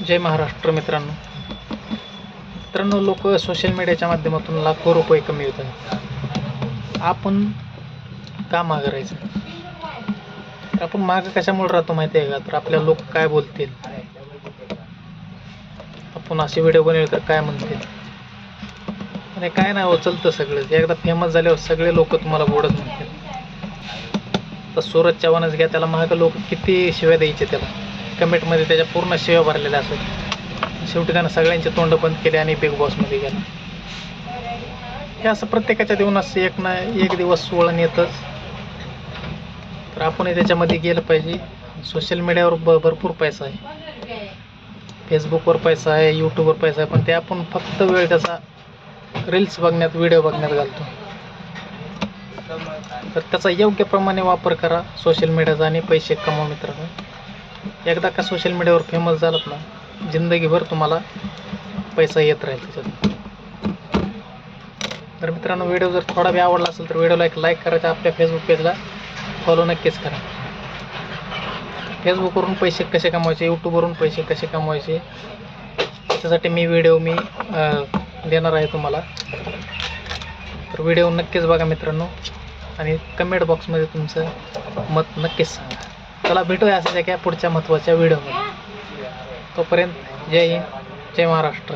जय महाराष्ट्र मित्रांनो. लोक सोशल मीडियाच्या माध्यमातून लाखो रुपये कमवतात. आपण का मागं राहायचं? तर आपण मागं कशामुळे राहतो माहिती आहे का? तर आपल्या लोक काय बोलतील, आपण असे व्हिडिओ बनवले तर काय म्हणतील, आणि काय नाही चलतं सगळं. एकदा फेमस झाल्यावर सगळे लोक तुम्हाला गोडच म्हणतील. तर सूरज चव्हाणच घ्या, त्याला मागं लोक किती शिव्या द्यायचे, त्याला कमेंटमध्ये त्याच्या पूर्ण शिव्या भरलेल्या असत. शेवटी त्यानं सगळ्यांचे तोंड बंद केले आणि बिग बॉसमध्ये गेला. हे असं प्रत्येकाच्या जीवनात एक दिवस वळण येतच. तर आपणही त्याच्यामध्ये गेलं पाहिजे. सोशल मीडियावर भरपूर पैसा आहे, फेसबुकवर पैसा आहे, यूट्यूबवर पैसा आहे, पण ते आपण फक्त वेळ त्याचा रील्स बघण्यात, व्हिडिओ बघण्यात घालतो. तर त्याचा योग्य प्रमाणे वापर करा सोशल मीडियाचा आणि पैसे कमवा मित्रांनो. एकदा का सोशल मीडियावर फेमस झालात ना, जिंदगीभर तुम्हाला पैसा येत राहील त्याच्यात. तर मित्रांनो, व्हिडिओ जर थोडा बी आवडला असेल तर व्हिडिओला एक लाईक करायचा. आपल्या फेसबुक पेजला फॉलो नक्कीच करा. फेसबुकवरून पैसे कसे कमवायचे, यूट्यूबवरून पैसे कसे कमवायचे, त्याच्यासाठी व्हिडिओ देणार आहे तुम्हाला. तर व्हिडिओ नक्कीच बघा मित्रांनो, आणि कमेंट बॉक्समध्ये तुमचं मत नक्कीच सांगा. चला, भेटूया अशाच एका पुढच्या महत्त्वाच्या व्हिडिओमध्ये. तोपर्यंत जय हिंद, जय महाराष्ट्र.